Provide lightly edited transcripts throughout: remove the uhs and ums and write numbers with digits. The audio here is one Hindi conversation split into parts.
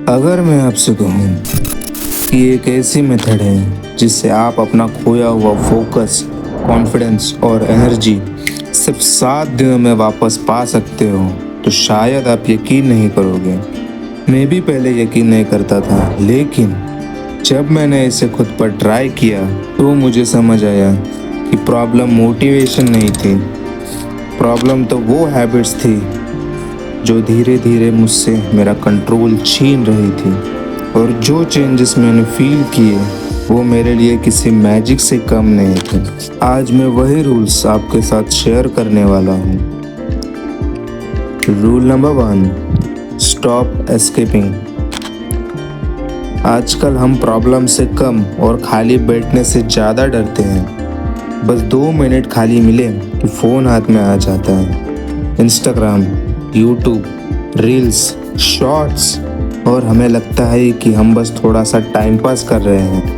अगर मैं आपसे कहूँ कि एक ऐसी मेथड है जिससे आप अपना खोया हुआ फोकस, कॉन्फिडेंस और एनर्जी सिर्फ 7 दिनों में वापस पा सकते हो, तो शायद आप यकीन नहीं करोगे। मैं भी पहले यकीन नहीं करता था, लेकिन जब मैंने इसे खुद पर ट्राई किया तो मुझे समझ आया कि प्रॉब्लम मोटिवेशन नहीं थी। प्रॉब्लम तो वो हैबिट्स थी जो धीरे धीरे मुझसे मेरा कंट्रोल छीन रही थी। और जो चेंजेस मैंने फील किए वो मेरे लिए किसी मैजिक से कम नहीं थे। आज मैं वही रूल्स आपके साथ शेयर करने वाला हूँ। Rule number 1, stop escaping. आजकल हम प्रॉब्लम से कम और खाली बैठने से ज़्यादा डरते हैं। बस 2 मिनट खाली मिले कि फ़ोन हाथ में आ जाता है। इंस्टाग्राम, यूट्यूब, रील्स, शॉर्ट्स, और हमें लगता है कि हम बस थोड़ा सा टाइम पास कर रहे हैं।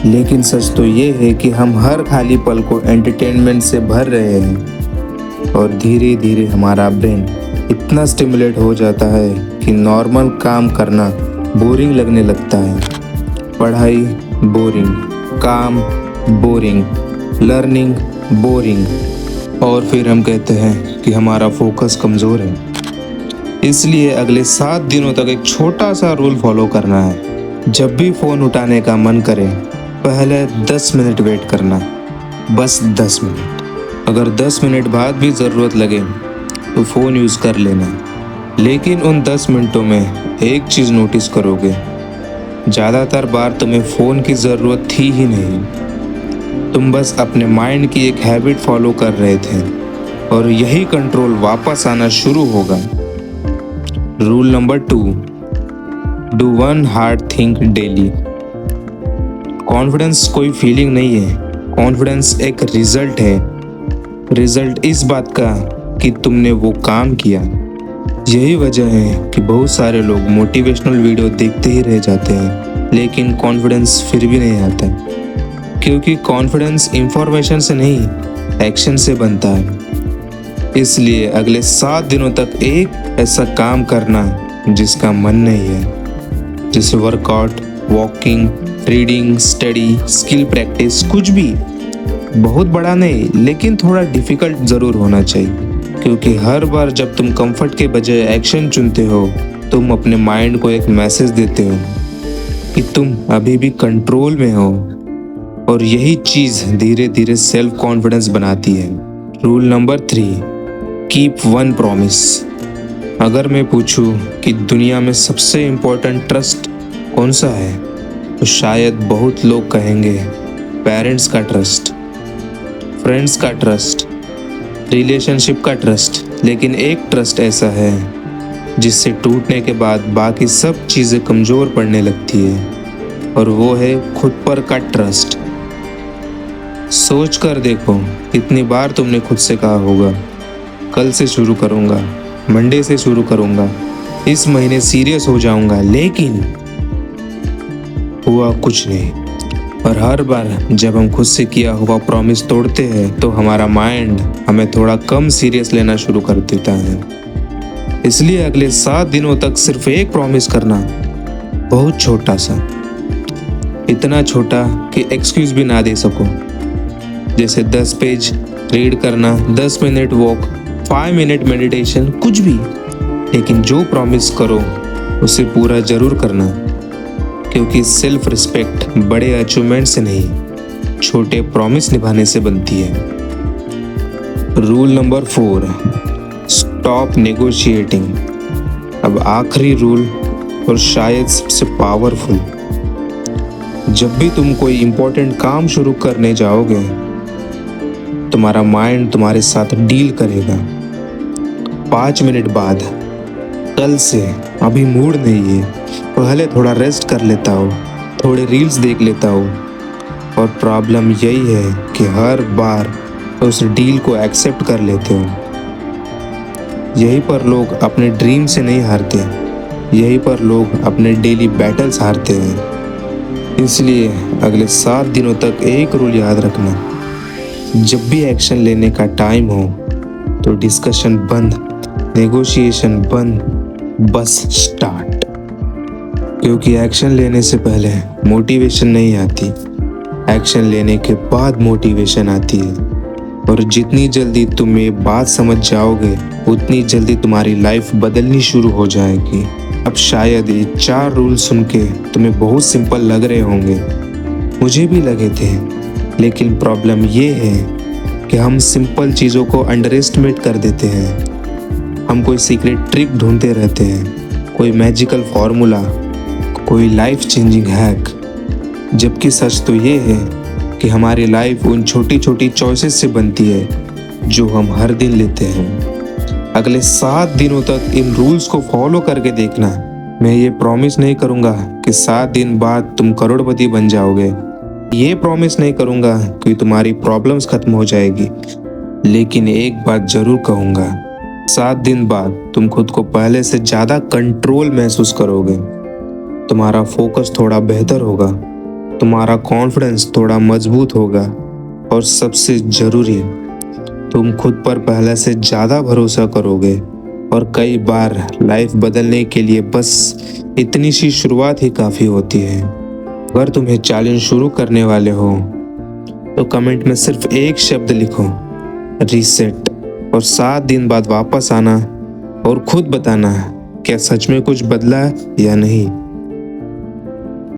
लेकिन सच तो ये है कि हम हर खाली पल को एंटरटेनमेंट से भर रहे हैं। और धीरे धीरे हमारा ब्रेन इतना स्टिमुलेट हो जाता है कि नॉर्मल काम करना बोरिंग लगने लगता है। पढ़ाई बोरिंग, काम बोरिंग, लर्निंग बोरिंग, और फिर हम कहते हैं कि हमारा फोकस कमज़ोर है। इसलिए अगले 7 दिनों तक एक छोटा सा रूल फॉलो करना है। जब भी फ़ोन उठाने का मन करे, पहले 10 मिनट वेट करना, बस 10 मिनट। अगर 10 मिनट बाद भी ज़रूरत लगे तो फ़ोन यूज़ कर लेना। लेकिन उन 10 मिनटों में एक चीज़ नोटिस करोगे, ज़्यादातर बार तुम्हें फ़ोन की ज़रूरत थी ही नहीं। तुम बस अपने माइंड की एक हैबिट फॉलो कर रहे थे, और यही कंट्रोल वापस आना शुरू होगा। Rule number 2, do one hard thing daily. Confidence कोई फीलिंग नहीं है, कॉन्फिडेंस एक रिजल्ट है। रिजल्ट इस बात का कि तुमने वो काम किया। यही वजह है कि बहुत सारे लोग मोटिवेशनल वीडियो देखते ही रह जाते हैं, लेकिन कॉन्फिडेंस फिर भी नहीं आता। क्योंकि कॉन्फिडेंस इंफॉर्मेशन से नहीं, एक्शन से बनता है। इसलिए अगले 7 दिनों तक एक ऐसा काम करना जिसका मन नहीं है, जैसे workout, walking, reading, study, skill practice, कुछ भी। बहुत बड़ा नहीं, लेकिन थोड़ा डिफिकल्ट ज़रूर होना चाहिए। क्योंकि हर बार जब तुम कंफर्ट के बजाय एक्शन चुनते हो, तुम अपने माइंड को एक मैसेज देते हो कि तुम अभी भी कंट्रोल में हो। और यही चीज़ धीरे धीरे सेल्फ कॉन्फिडेंस बनाती है। Rule number 3, keep one promise. अगर मैं पूछूं कि दुनिया में सबसे इम्पोर्टेंट ट्रस्ट कौन सा है, तो शायद बहुत लोग कहेंगे पेरेंट्स का ट्रस्ट, फ्रेंड्स का ट्रस्ट, रिलेशनशिप का ट्रस्ट। लेकिन एक ट्रस्ट ऐसा है जिससे टूटने के बाद बाकी सब चीज़ें कमज़ोर पड़ने लगती है, और वो है खुद पर का ट्रस्ट। सोच कर देखो, कितनी बार तुमने खुद से कहा होगा, कल से शुरू करूँगा, मंडे से शुरू करूँगा, इस महीने सीरियस हो जाऊँगा, लेकिन हुआ कुछ नहीं। और हर बार जब हम खुद से किया हुआ प्रॉमिस तोड़ते हैं, तो हमारा माइंड हमें थोड़ा कम सीरियस लेना शुरू कर देता है। इसलिए अगले 7 दिनों तक सिर्फ एक प्रॉमिस करना, बहुत छोटा सा, इतना छोटा कि एक्सक्यूज़ भी ना दे सको। जैसे 10 पेज रीड करना, 10 मिनट वॉक, 5 मिनट मेडिटेशन, कुछ भी। लेकिन जो प्रॉमिस करो उसे पूरा ज़रूर करना। क्योंकि सेल्फ रिस्पेक्ट बड़े अचीवमेंट से नहीं, छोटे प्रॉमिस निभाने से बनती है। Rule number 4, stop negotiating. अब आखिरी रूल, और शायद सबसे पावरफुल। जब भी तुम कोई इम्पोर्टेंट काम शुरू करने जाओगे, तुम्हारा माइंड तुम्हारे साथ डील करेगा। 5 मिनट बाद, कल से, अभी मूड नहीं है, पहले थोड़ा रेस्ट कर लेता हूँ, थोड़े रील्स देख लेता हूँ। और प्रॉब्लम यही है कि हर बार उस डील को एक्सेप्ट कर लेते हो। यहीं पर लोग अपने ड्रीम से नहीं हारते, यहीं पर लोग अपने डेली बैटल्स हारते हैं। इसलिए अगले 7 दिनों तक एक रूल याद रखना, जब भी एक्शन लेने का टाइम हो तो डिस्कशन बंद, नेगोशिएशन बंद, बस स्टार्ट। क्योंकि एक्शन लेने से पहले मोटिवेशन नहीं आती, एक्शन लेने के बाद मोटिवेशन आती है। और जितनी जल्दी तुम ये बात समझ जाओगे उतनी जल्दी तुम्हारी लाइफ बदलनी शुरू हो जाएगी। अब शायद ये 4 रूल सुन के तुम्हें बहुत सिंपल लग रहे होंगे, मुझे भी लगे थे, लेकिन प्रॉब्लम ये है कि हम सिंपल चीज़ों को अंडर एस्टिमेट कर देते हैं। हम कोई सीक्रेट ट्रिक ढूंढते रहते हैं, कोई मैजिकल फॉर्मूला, कोई लाइफ चेंजिंग हैक, जबकि सच तो ये है कि हमारी लाइफ उन छोटी छोटी चॉइसेस से बनती है जो हम हर दिन लेते हैं। अगले 7 दिनों तक इन रूल्स को फॉलो करके देखना। मैं ये प्रॉमिस नहीं करूँगा कि 7 दिन बाद तुम करोड़पति बन जाओगे, ये प्रॉमिस नहीं करूँगा कि तुम्हारी प्रॉब्लम्स खत्म हो जाएगी, लेकिन एक बात जरूर कहूँगा, 7 दिन बाद तुम खुद को पहले से ज़्यादा कंट्रोल महसूस करोगे। तुम्हारा फोकस थोड़ा बेहतर होगा, तुम्हारा कॉन्फिडेंस थोड़ा मजबूत होगा, और सबसे ज़रूरी, तुम खुद पर पहले से ज़्यादा भरोसा करोगे। और कई बार लाइफ बदलने के लिए बस इतनी सी शुरुआत ही काफ़ी होती है। अगर तुम्हें चैलेंज शुरू करने वाले हो तो कमेंट में सिर्फ एक शब्द लिखो, रीसेट, और 7 दिन बाद वापस आना और खुद बताना क्या सच में कुछ बदला या नहीं।